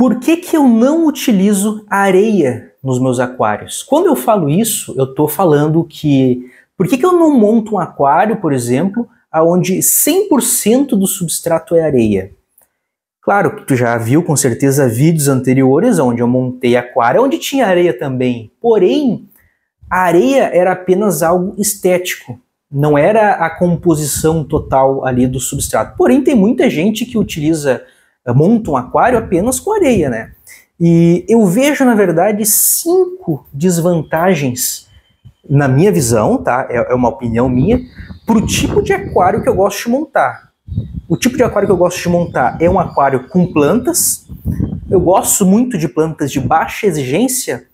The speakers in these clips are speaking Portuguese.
Por que que eu não utilizo areia nos meus aquários? Quando eu falo isso, eu estou falando que... Por que que eu não monto um aquário, por exemplo, onde 100% do substrato é areia? Claro que tu já viu com certeza vídeos anteriores onde eu montei aquário, onde tinha areia também. Porém, a areia era apenas algo estético, não era a composição total ali do substrato. Porém, tem muita gente que monta um aquário apenas com areia, né? E eu vejo, na verdade, 5 desvantagens, na minha visão, tá? É uma opinião minha, para o tipo de aquário que eu gosto de montar. O tipo de aquário que eu gosto de montar é um aquário com plantas. Eu gosto muito de plantas de baixa exigência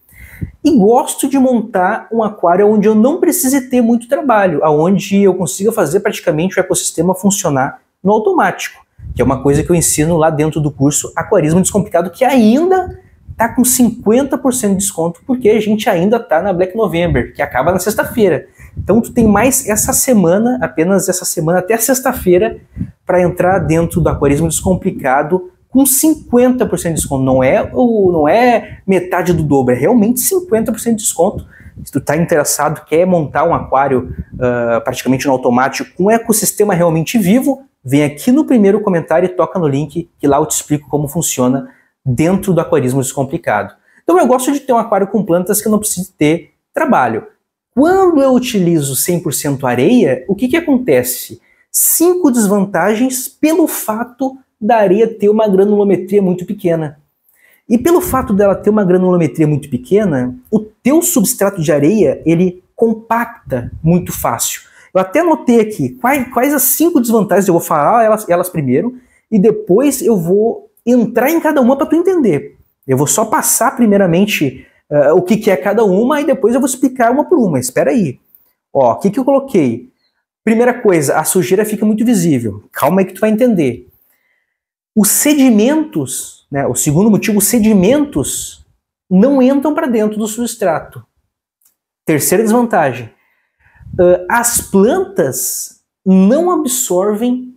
e gosto de montar um aquário onde eu não precise ter muito trabalho, onde eu consiga fazer praticamente o ecossistema funcionar no automático, que é uma coisa que eu ensino lá dentro do curso Aquarismo Descomplicado, que ainda está com 50% de desconto, porque a gente ainda está na Black November, que acaba na sexta-feira. Então tu tem mais essa semana, apenas essa semana até sexta-feira, para entrar dentro do Aquarismo Descomplicado com 50% de desconto. Não é metade do dobro, é realmente 50% de desconto. Se tu está interessado, quer montar um aquário praticamente no automático, com um ecossistema realmente vivo, vem aqui no primeiro comentário e toca no link, que lá eu te explico como funciona dentro do Aquarismo Descomplicado. Então eu gosto de ter um aquário com plantas que eu não preciso ter trabalho. Quando eu utilizo 100% areia, o que acontece? 5 desvantagens pelo fato da areia ter uma granulometria muito pequena. E pelo fato dela ter uma granulometria muito pequena, o teu substrato de areia, ele compacta muito fácil. Eu até anotei aqui quais as 5 desvantagens, eu vou falar elas primeiro, e depois eu vou entrar em cada uma para tu entender. Eu vou só passar primeiramente o que é cada uma e depois eu vou explicar uma por uma. Espera aí. Ó, o que eu coloquei? Primeira coisa, a sujeira fica muito visível. Calma aí que tu vai entender. Os sedimentos, né, o segundo motivo, os sedimentos não entram para dentro do substrato. Terceira desvantagem. As plantas não absorvem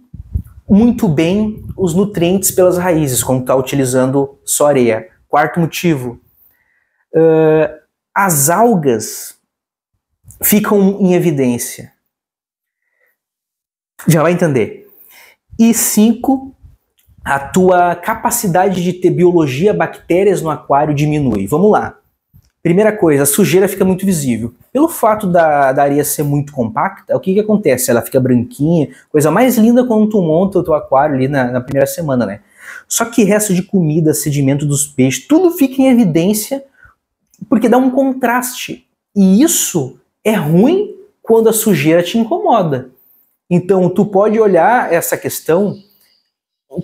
muito bem os nutrientes pelas raízes, quando está utilizando só areia. Quarto motivo. As algas ficam em evidência. Já vai entender. E 5, a tua capacidade de ter biologia, bactérias no aquário diminui. Vamos lá. Primeira coisa, a sujeira fica muito visível. Pelo fato da areia ser muito compacta, o que acontece? Ela fica branquinha, coisa mais linda quando tu monta o teu aquário ali na primeira semana, né? Só que resto de comida, sedimento dos peixes, tudo fica em evidência porque dá um contraste. E isso é ruim quando a sujeira te incomoda. Então, tu pode olhar essa questão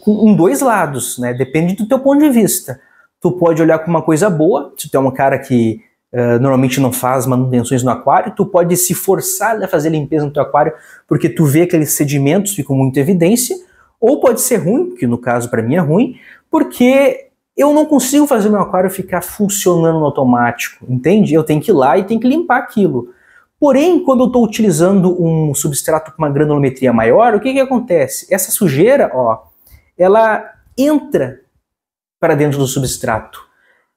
com 2 lados, né? Depende do teu ponto de vista. Tu pode olhar com uma coisa boa, se tu é um cara que normalmente não faz manutenções no aquário, tu pode se forçar a fazer limpeza no teu aquário porque tu vê aqueles sedimentos ficam muito em evidência, ou pode ser ruim, que no caso para mim é ruim, porque eu não consigo fazer meu aquário ficar funcionando no automático, entende? Eu tenho que ir lá e tenho que limpar aquilo. Porém, quando eu estou utilizando um substrato com uma granulometria maior, o que acontece? Essa sujeira, ó, ela entra para dentro do substrato.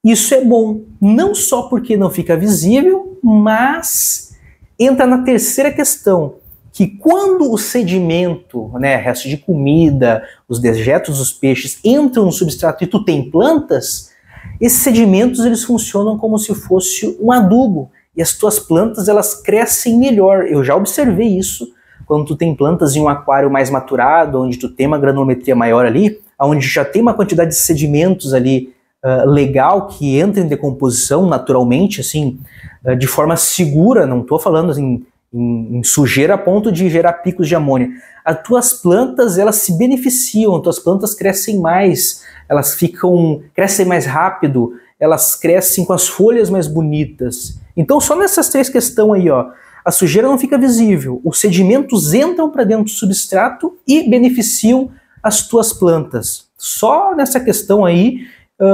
Isso é bom, não só porque não fica visível, mas entra na terceira questão, que quando o sedimento, né, resto de comida, os dejetos dos peixes entram no substrato e tu tem plantas, esses sedimentos eles funcionam como se fosse um adubo e as tuas plantas elas crescem melhor. Eu já observei isso quando tu tem plantas em um aquário mais maturado, onde tu tem uma granulometria maior ali, onde já tem uma quantidade de sedimentos ali legal que entra em decomposição naturalmente, assim, de forma segura, não estou falando assim, em sujeira a ponto de gerar picos de amônia. As tuas plantas, elas se beneficiam, as tuas plantas crescem mais, elas crescem mais rápido, elas crescem com as folhas mais bonitas. Então só nessas 3 questões aí, ó, a sujeira não fica visível, os sedimentos entram para dentro do substrato e beneficiam as tuas plantas. Só nessa questão aí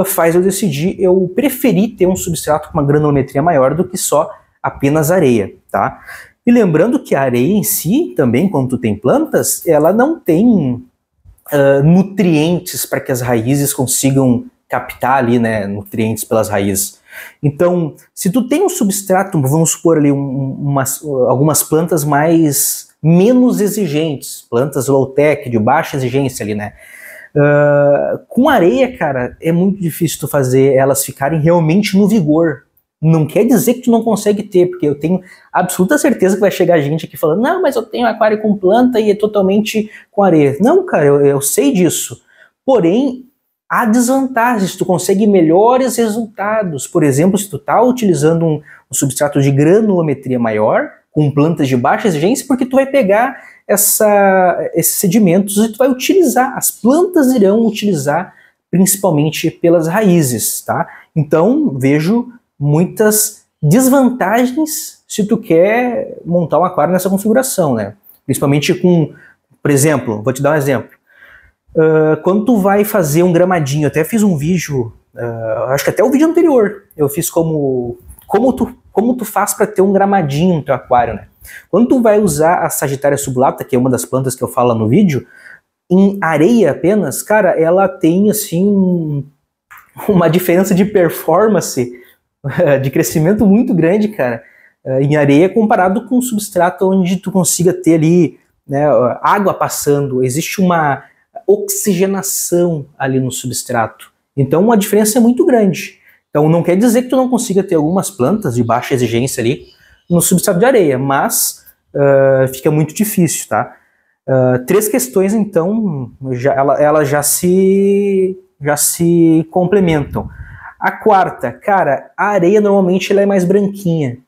faz eu decidir, eu preferi ter um substrato com uma granulometria maior do que só apenas areia, tá? E lembrando que a areia em si, também, quando tu tem plantas, ela não tem nutrientes para que as raízes consigam captar ali, né, nutrientes pelas raízes. Então, se tu tem um substrato, vamos supor ali algumas plantas menos exigentes, plantas low-tech, de baixa exigência ali, né? Com areia, cara, é muito difícil tu fazer elas ficarem realmente no vigor. Não quer dizer que tu não consegue ter, porque eu tenho absoluta certeza que vai chegar gente aqui falando, não, mas eu tenho aquário com planta e é totalmente com areia. Não, cara, eu sei disso. Porém, há desvantagens, tu consegue melhores resultados. Por exemplo, se tu tá utilizando um substrato de granulometria maior, com plantas de baixa exigência, porque tu vai pegar esses sedimentos e tu vai utilizar, as plantas irão utilizar principalmente pelas raízes, tá? Então, vejo muitas desvantagens se tu quer montar um aquário nessa configuração, né? Principalmente com, por exemplo, vou te dar um exemplo. Quando tu vai fazer um gramadinho, eu até fiz um vídeo, acho que até o vídeo anterior, eu fiz como tu faz para ter um gramadinho no teu aquário, né? Quando tu vai usar a Sagitária subulata, que é uma das plantas que eu falo no vídeo, em areia apenas, cara, ela tem assim uma diferença de performance, de crescimento muito grande, cara, em areia comparado com um substrato onde tu consiga ter ali, né, água passando, existe uma oxigenação ali no substrato. Então a diferença é muito grande. Então não quer dizer que tu não consiga ter algumas plantas de baixa exigência ali no substrato de areia, mas fica muito difícil, tá? 3 questões, então, elas já se complementam. A quarta, cara, a areia normalmente ela é mais branquinha.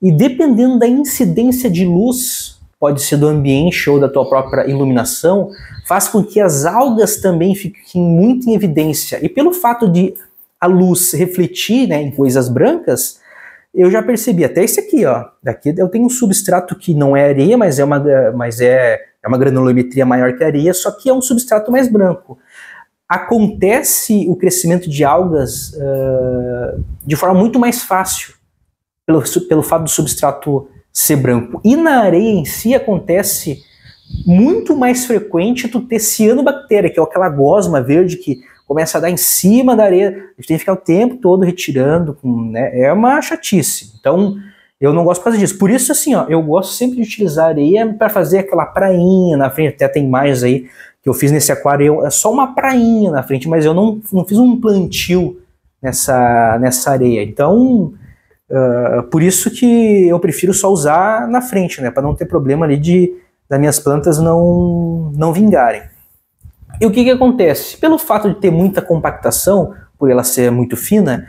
E dependendo da incidência de luz, pode ser do ambiente ou da tua própria iluminação, faz com que as algas também fiquem muito em evidência. E pelo fato de a luz refletir, né, em coisas brancas, eu já percebi, até esse aqui, ó. Daqui eu tenho um substrato que não é areia, mas é uma granulometria maior que a areia, só que é um substrato mais branco. Acontece o crescimento de algas de forma muito mais fácil, pelo fato do substrato ser branco. E na areia em si acontece muito mais frequente tu ter cianobactéria, que é aquela gosma verde que começa a dar em cima da areia, a gente tem que ficar o tempo todo retirando, né? É uma chatice. Então, eu não gosto por causa disso. Por isso, assim, ó, eu gosto sempre de utilizar areia para fazer aquela prainha na frente, até tem imagens aí que eu fiz nesse aquário, é só uma prainha na frente, mas eu não fiz um plantio nessa areia. Então, por isso que eu prefiro só usar na frente, né, para não ter problema ali das minhas plantas não vingarem. E o que acontece? Pelo fato de ter muita compactação, por ela ser muito fina,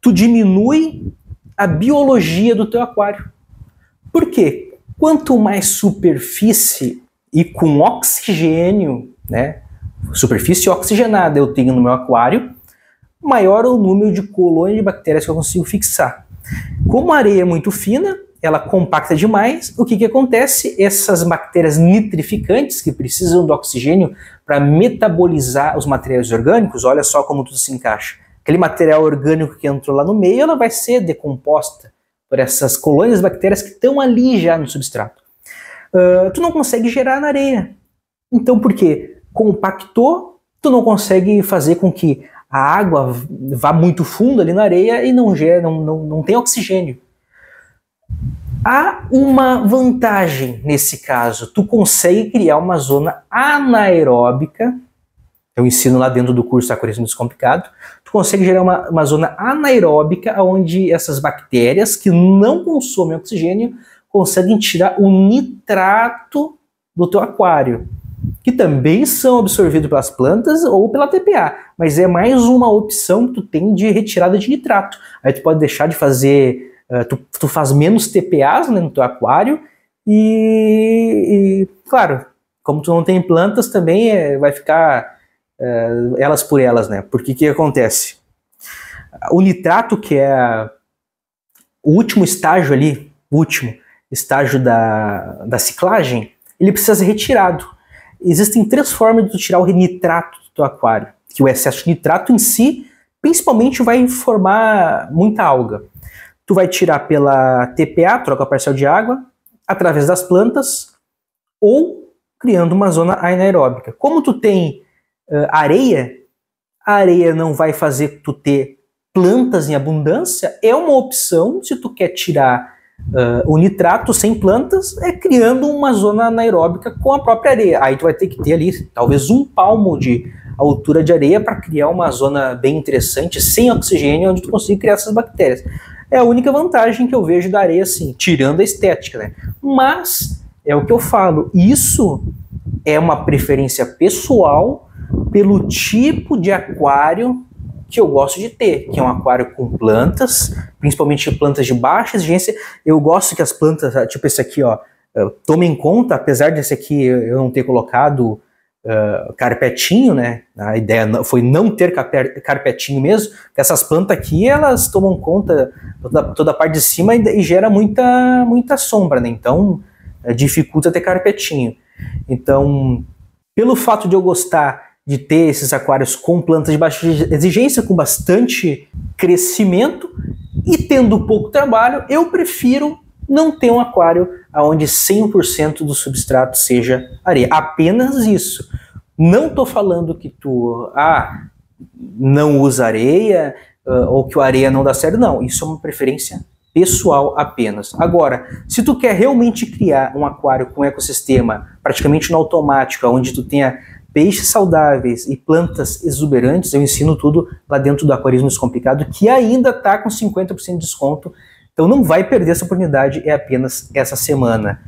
tu diminui a biologia do teu aquário. Por quê? Quanto mais superfície e com oxigênio, né, superfície oxigenada eu tenho no meu aquário, maior o número de colônias de bactérias que eu consigo fixar. Como a areia é muito fina, ela compacta demais, o que acontece? Essas bactérias nitrificantes, que precisam do oxigênio para metabolizar os materiais orgânicos, olha só como tudo se encaixa. Aquele material orgânico que entrou lá no meio, ela vai ser decomposta por essas colônias de bactérias que estão ali já no substrato. Tu não consegue gerar na areia. Então, por quê? Compactou, tu não consegue fazer com que a água vá muito fundo ali na areia e não tem oxigênio. Há uma vantagem nesse caso, tu consegue criar uma zona anaeróbica, eu ensino lá dentro do curso Aquarismo Descomplicado, tu consegue gerar uma zona anaeróbica onde essas bactérias que não consomem oxigênio conseguem tirar o nitrato do teu aquário, que também são absorvidos pelas plantas ou pela TPA, mas é mais uma opção que tu tem de retirada de nitrato. Aí tu pode deixar de fazer... Tu faz menos TPAs, né, no teu aquário e, claro, como tu não tem plantas também vai ficar elas por elas, né? Porque que acontece? O nitrato, que é o último estágio ali, o último estágio da ciclagem, ele precisa ser retirado. Existem 3 formas de tu tirar o nitrato do teu aquário, que o excesso de nitrato em si, principalmente vai formar muita alga. Tu vai tirar pela TPA, troca parcial de água, através das plantas, ou criando uma zona anaeróbica. Como tu tem areia, a areia não vai fazer tu ter plantas em abundância, é uma opção se tu quer tirar o nitrato sem plantas, criando uma zona anaeróbica com a própria areia. Aí tu vai ter que ter ali talvez 1 palmo de altura de areia para criar uma zona bem interessante, sem oxigênio, onde tu consiga criar essas bactérias. É a única vantagem que eu vejo da areia, assim, tirando a estética, né? Mas, é o que eu falo, isso é uma preferência pessoal pelo tipo de aquário que eu gosto de ter, que é um aquário com plantas, principalmente plantas de baixa exigência. Eu gosto que as plantas, tipo esse aqui, ó, tomem conta, apesar desse aqui eu não ter colocado carpetinho, né? A ideia foi não ter carpetinho mesmo, porque essas plantas aqui, elas tomam conta toda a parte de cima e gera muita sombra, né? Então, dificulta ter carpetinho. Então, pelo fato de eu gostar de ter esses aquários com plantas de baixa exigência, com bastante crescimento e tendo pouco trabalho, eu prefiro não ter um aquário onde 100% do substrato seja areia. Apenas isso. Não estou falando que tu não usa areia ou que a areia não dá certo. Não, isso é uma preferência pessoal apenas. Agora, se tu quer realmente criar um aquário com um ecossistema praticamente no automático, onde tu tenha peixes saudáveis e plantas exuberantes, eu ensino tudo lá dentro do Aquarismo Descomplicado, que ainda está com 50% de desconto. Então não vai perder essa oportunidade, é apenas essa semana.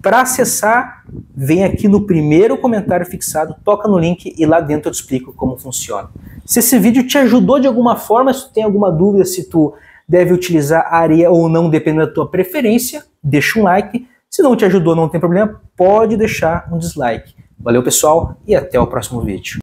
Para acessar, vem aqui no primeiro comentário fixado, toca no link e lá dentro eu te explico como funciona. Se esse vídeo te ajudou de alguma forma, se tu tem alguma dúvida se tu deve utilizar areia ou não, dependendo da tua preferência, deixa um like. Se não te ajudou, não tem problema, pode deixar um dislike. Valeu, pessoal, e até o próximo vídeo.